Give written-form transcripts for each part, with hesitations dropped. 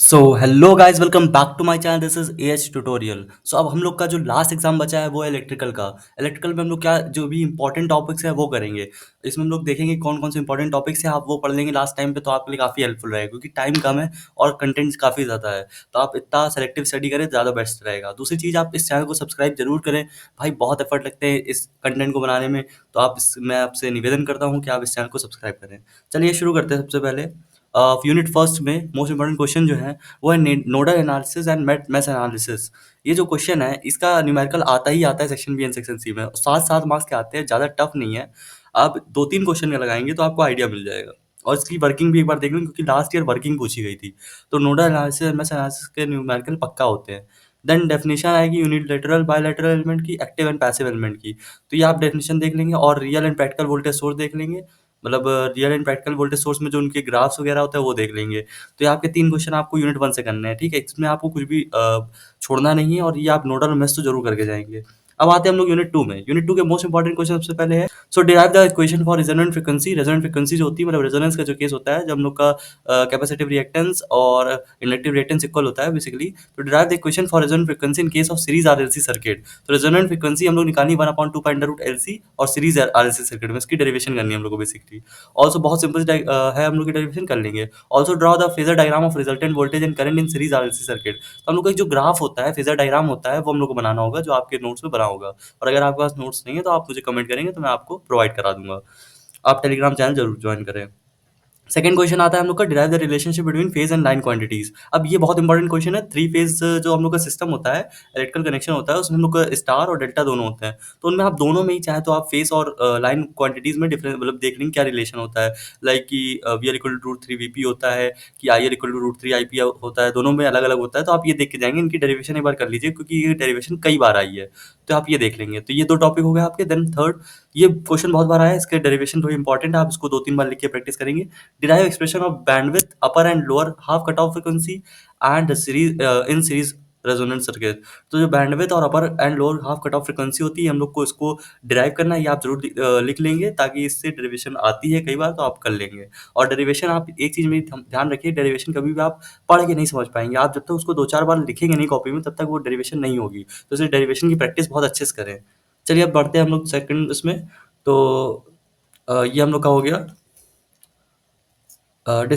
So hello guys, welcome back to my channel. This is AH tutorial. So अब हम लोग का जो लास्ट एग्जाम बचा है वो है इलेक्ट्रिकल का। इलेक्ट्रिकल में हम लोग क्या जो भी इंपॉर्टेंट टॉपिक्स है वो करेंगे। इसमें हम लोग देखेंगे कौन कौन से इंपॉर्टेंट टॉपिक्स हैं, आप वो पढ़ लेंगे लास्ट टाइम पे, तो आपके लिए काफ़ी हेल्पफुल रहेगा क्योंकि टाइम कम है और कंटेंट्स काफ़ी ज़्यादा है। तो आप इतना सेलेक्टिव स्टडी करें, ज़्यादा बेस्ट रहेगा। दूसरी चीज़, आप इस चैनल को सब्सक्राइब जरूर करें। भाई बहुत एफर्ट लगते हैं इस कंटेंट को बनाने में, तो मैं आपसे निवेदन करता हूँ कि आप इस चैनल को सब्सक्राइब करें। चलिए शुरू करते हैं। सबसे पहले यूनिट फर्स्ट में मोस्ट इंपॉर्टेंट क्वेश्चन जो है वो है nodal analysis and mesh analysis. ये जो क्वेश्चन है इसका न्यूमेरिकल आता ही आता है section B and section C में। 7-7 मार्क्स के आते हैं, ज़्यादा टफ नहीं है। आप 2-3 क्वेश्चन का लगाएंगे तो आपको आइडिया मिल जाएगा। और इसकी वर्किंग भी एक बार देख लें क्योंकि लास्ट ईयर वर्किंग पूछी गई थी। तो nodal analysis and mesh analysis के न्यूमेरिकल पक्का होते हैं। देन डेफिनेशन आएगी यूनिलेटरल बायलैटरल एलिमेंट की, एक्टिव एंड पैसिव एलिमेंट की। तो ये आप डेफिनेशन देख लेंगे और real and practical voltage source देख लेंगे। मतलब real and practical voltage source में जो उनके ग्राफ्स वगैरह होते हैं वो देख लेंगे। तो ये आपके 3 क्वेश्चन आपको यूनिट 1 से करने हैं, ठीक है? इसमें आपको कुछ भी छोड़ना नहीं है और ये आप नोडल मेथड्स तो ज़रूर करके जाएँगे। अब आते हैं हम लोग यूनिट 2 में। यूनिट 2 के मोस्ट इंपोर्टेंट क्वेश्चन सबसे पहले है, so derive the equation for resonant frequency. Resonant frequency जो होती है, मतलब रेजोनेंस का जो केस होता है, जब हम लोग का कैपेसिटिव रिएक्टेंस और इंडक्टिव रिएक्टेंस इक्वल होता है बेसिकली। तो derive the equation for resonant frequency in case of series RLC circuit. तो रेजोनेंट फ्रीक्वेंसी हम लोग निकालनी 1/2 पाई अंडर रूट एलसी, और सीरीज आरएलसी सर्किट में इसकी डेरिवेशन करनी है हम लोग को बेसिकली। ऑल्सो बहुत सिंपल है, हम लोग की डेरिवेशन कर लेंगे। Also draw the phasor diagram of resultant voltage and current in series RLC circuit. तो हम लोग का जो ग्राफ होता है, फेजर डायग्राम होता है, वो हम लोग को बनाना होगा जो आपके नोट्स में बना होगा। और अगर आपके पास नोट्स नहीं है तो आप मुझे कमेंट करेंगे तो मैं आपको प्रोवाइड करा दूंगा। आप टेलीग्राम चैनल जरूर ज्वाइन करें। सेकंड क्वेश्चन आता है हम लोग का, derive the relationship between phase and line quantities. अब ये बहुत इंपॉर्टेंट क्वेश्चन है। 3 फेज जो हम लोग का सिस्टम होता है, इलेक्ट्रिकल कनेक्शन होता है, उसमें हम लोग का स्टार और डेल्टा दोनों होते हैं। तो उनमें आप दोनों में ही चाहे तो आप फेज और लाइन क्वांटिटीज में डिफरेंस मतलब देख लेंगे क्या रिलेशन होता है। लाइक कि V R equal to root three VP होता है, कि I R equal to root three IP होता है। दोनों में अलग अलग होता है, तो आप ये देख के जाएंगे। इनकी डेरिवेशन एक बार कर लीजिए क्योंकि ये डेरिवेशन कई बार आई है, तो आप ये देख लेंगे। तो ये 2 टॉपिक हो गए आपके। देन थर्ड, ये क्वेश्चन बहुत बार आया है, इसके डेरिवेशन थोड़ी इंपॉर्टेंट है, आप इसको 2-3 बार लिख के प्रैक्टिस करेंगे। derive expression of bandwidth upper and lower half cutoff frequency and series in series resonant circuit. तो जो बैंडविथ और upper and lower half cut off frequency होती है, हम लोग को इसको डिराइव करना है। ये आप जरूर लिख लेंगे ताकि इससे डेरिवेशन आती है कई बार तो आप कर लेंगे। और डेरिवेशन आप एक चीज में ध्यान रखिए, डेरिवेशन कभी भी आप पढ़ के नहीं समझ पाएंगे। आप जब तक उसको 2-4 बार लिखेंगे नहीं कॉपी में, तब तक वो डेरिवेशन नहीं होगी। तो इसे डेरिवेशन की प्रैक्टिस बहुत अच्छे से करें। चलिए अब बढ़ते हैं हम लोग सेकंड इसमें। तो ये हम लोग का हो गया।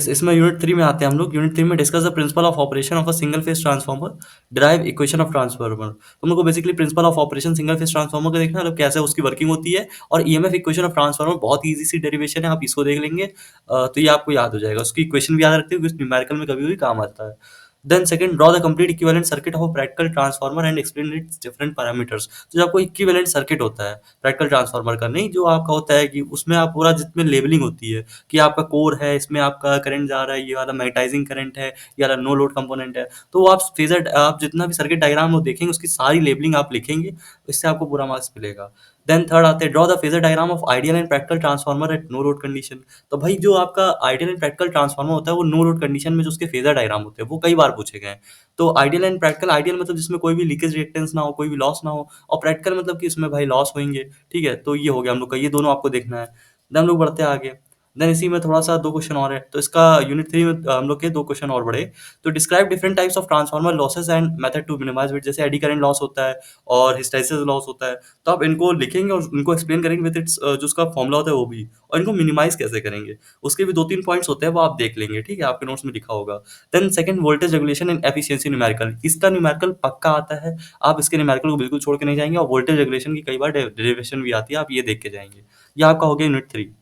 इसमें यूनिट 3 में आते हैं हम लोग। यूनिट 3 में discuss the principle of operation of a single phase transformer, derive equation of transformer. तो हम लोग को basically principle of operation single phase transformer का देखना है, मतलब कैसे उसकी वर्किंग होती है। और ईएमएफ इक्वेशन ऑफ ट्रांसफार्मर बहुत ईजी सी डेरिवेशन है, आप इसको देख लेंगे तो ये आपको याद हो जाएगा। उसकी इक्वेशन भी याद रखते हो, न्यूमेरिकल में कभी भी काम आता है। Then second, draw the complete equivalent circuit of practical transformer and explain its different parameters. तो जो आपको इक्विवेलेंट सर्किट होता है प्रैक्टिकल ट्रांसफार्मर का, नहीं जो आपका होता है कि उसमें आप पूरा जितने लेबलिंग होती है कि आपका कोर है, इसमें आपका करंट जा रहा है, ये वाला मैग्नेटाइजिंग करंट है, ये वाला नो लोड कंपोनेंट है। तो वो आप फेजर आप जितना भी सर्किट डायग्राम वो देखेंगे उसकी सारी लेबलिंग आप लिखेंगे, इससे आपको पूरा मार्क्स मिलेगा। देन थर्ड आते हैं, draw the phasor diagram of ideal and practical transformer at no load condition. तो भाई जो आपका आइडियल एंड प्रैक्टिकल ट्रांसफार्मर होता है वो नो लोड कंडीशन में जो उसके फेजर डायग्राम होते हैं वो कई बार पूछे गए हैं। तो आइडियल एंड प्रैक्टिकल, आइडियल मतलब जिसमें कोई भी लीकेज रिएक्टेंस ना हो, कोई भी लॉस ना हो, और प्रैक्टिकल मतलब कि इसमें भाई लॉस होंगे। ठीक है, तो ये हो गया हम लोग का, ये दोनों आपको देखना है। देन हम लोग बढ़ते हैं आगे। देन इसी में थोड़ा सा 2 क्वेश्चन और है, तो इसका यूनिट 3 में हम लोग के 2 क्वेश्चन और बढ़े। तो describe different types of transformer losses and method to minimize it. जैसे एडी करंट लॉस होता है और हिस्टैरिसीस लॉस होता है, तो आप इनको लिखेंगे और इनको एक्सप्लेन करेंगे विद इट्स जो उसका फॉर्मूला होता है वो भी, और इनको मिनिमाइज कैसे करेंगे उसके भी 2-3 पॉइंट्स होते हैं, वो आप देख लेंगे। ठीक है, आपके नोट्स में लिखा होगा। Then second, voltage regulation and efficiency numerical. इसका न्यूमेरिकल पक्का आता है, आप इसके न्यूमेरिकल को बिल्कुल छोड़ के नहीं जाएंगे। और वोल्टेज रेगुलेशन की कई बार डेरिवेशन भी आती है, आप ये देख के जाएंगे। ये आपका हो गया यूनिट 3।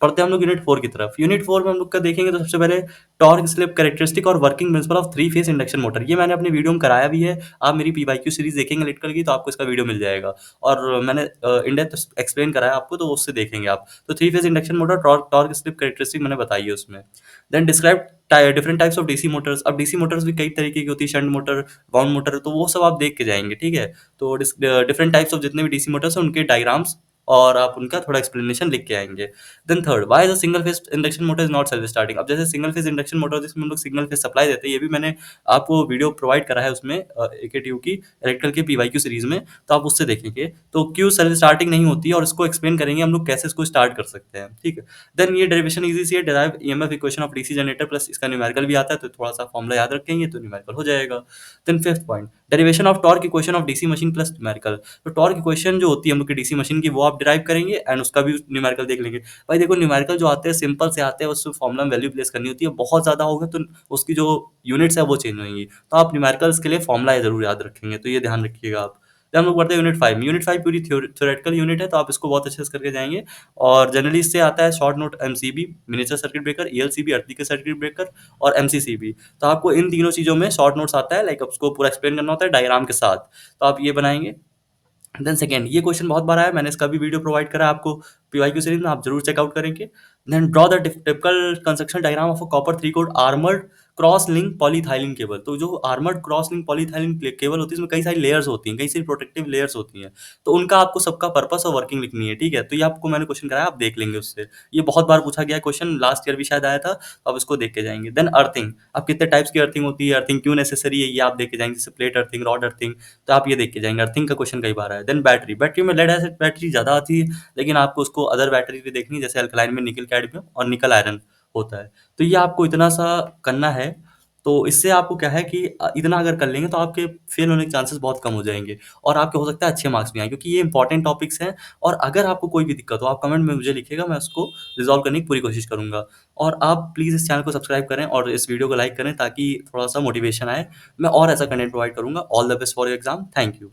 पढ़ते हैं हम लोग यूनिट 4 की तरफ। यूनिट 4 में हम लोग का देखेंगे तो सबसे पहले टॉर्क स्लिप कैरेक्टरिस्टिक और working principle of 3 phase induction motor. ये मैंने अपने वीडियो में कराया भी है, आप मेरी पीवाईक्यू सीरीज देखेंगे इलेक्ट्रिकल की तो आपको इसका वीडियो मिल जाएगा। और मैंने इन डेप्थ एक्सप्लेन कराया आपको, तो उससे देखेंगे आप। तो 3 phase induction motor torque slip characteristic मैंने बताई है उसमें। Then describe different types of DC motors. अब डीसी मोटर्स भी कई तरीके की होती है, शंट मोटर, बाउंड मोटर, तो वो सब आप देख के जाएंगे। ठीक है, तो डिफरेंट टाइप्स ऑफ जितने भी डीसी मोटर्स हैं उनके डायग्राम्स और आप उनका थोड़ा एक्सप्लेनेशन लिख के आएँगे। Then third, why the single phase induction motor is not self starting. अब जैसे सिंगल फेज इंडक्शन मोटर जिसमें हम लोग सिंगल फेज सप्लाई देते हैं, ये भी मैंने आपको वीडियो प्रोवाइड करा है उसमें एकेटीयू की इलेक्ट्रिकल के पीवाईक्यू सीरीज़ में, तो आप उससे देखेंगे। तो क्यों सेल्फ स्टार्टिंग नहीं होती है और इसको एक्सप्लेन करेंगे हम लोग कैसे इसको स्टार्ट कर सकते हैं, ठीक है। देन ये डेरिवेशन ईज़ी सी है, derive EMF equation of DC generator plus इसका न्यूमेरिकल भी आता है, तो थोड़ा-सा फॉर्मूला याद रखेंगे तो न्यूमेरिकल हो जाएगा। Then fifth point, derivation of torque equation of DC machine plus numerical. तो टॉर्क इक्वेशन जो होती है हम लोग की डीसी मशीन की, वो आप डिराइव करेंगे एंड उसका भी न्यूमेरिकल देख लेंगे। भाई देखो न्यूमेरिकल जो आते हैं सिंपल से आते हैं, उसमें फॉर्मूला में वैल्यू प्लेस करनी होती है, बहुत ज़्यादा होगा तो उसकी जो यूनिट्स है वो चेंज होंगी। तो आप न्यूमेरिकल्स के लिए फॉर्मूला ज़रूर याद रखेंगे, तो ये ध्यान रखिएगा आप। जब हम लोग पढ़ते हैं यूनिट 5 में, यूनिट 5 पूरी थ्योरेटिकल यूनिट है, तो आप इसको बहुत अच्छे से करके जाएँगे। और जनरली इससे आता है short note MCB, miniature circuit breaker, ELCB earth के सर्किट ब्रेकर और एमसीसीबी। तो आपको इन तीनों चीज़ों में शॉर्ट नोट्स आता है, लाइक उसको पूरा एक्सप्लेन करना होता है डायग्राम के साथ। तो आप ये बनाएँगे। देन सेकंड, ये क्वेश्चन बहुत बार आया है, मैंने इसका भी वीडियो प्रोवाइड करा है आपको पीवाईक्यू सीरीज में, आप जरूर चेकआउट करेंगे। Then draw the typical construction diagram of a copper three core armoured cross link polyethylene cable. तो जो armoured cross link polyethylene cable होती है, इसमें कई सारी लेयर्स होती हैं, कई सारी प्रोटेक्टिव लेयर्स होती हैं, तो उनका आपको सबका पर्पस और वर्किंग लिखनी है, ठीक है। तो ये आपको मैंने क्वेश्चन कराया, आप देख लेंगे उससे। ये बहुत बार पूछा गया क्वेश्चन, लास्ट ईयर भी शायद आया था, तो आप इसको देख के जाएंगे। देन अर्थिंग, अब कितने टाइप्स की अर्थिंग होती है, अर्थिंग क्यों नेसेसरी है, ये आप देख के जाएंगे, जैसे प्लेट अर्थिंग, रॉड अर्थिंग, तो आप ये देख के जाएंगे। अर्थिंग का क्वेश्चन कई बार आया है। देन बैटरी, बैटरी में लेड एसिड बैटरी ज़्यादा आती है, लेकिन आपको उसको अदर बैटरी भी देखनी है, जैसे अल्कलाइन में निकल कैडमियम और निकल आयरन होता है। तो ये आपको इतना सा करना है। तो इससे आपको क्या है कि इतना अगर कर लेंगे तो आपके फेल होने के चांसेस बहुत कम हो जाएंगे और आपके हो सकता है अच्छे मार्क्स भी आए, क्योंकि ये इंपॉर्टेंट टॉपिक्स हैं। और अगर आपको कोई भी दिक्कत हो, आप कमेंट में मुझे लिखिएगा, मैं उसको रिजॉल्व करने की पूरी कोशिश करूंगा। और आप प्लीज़ इस चैनल को सब्सक्राइब करें और इस वीडियो को लाइक करें, ताकि थोड़ा सा मोटिवेशन आए। मैं और ऐसा कंटेंट प्रोवाइड करूंगा। All the best for your exam. Thank you.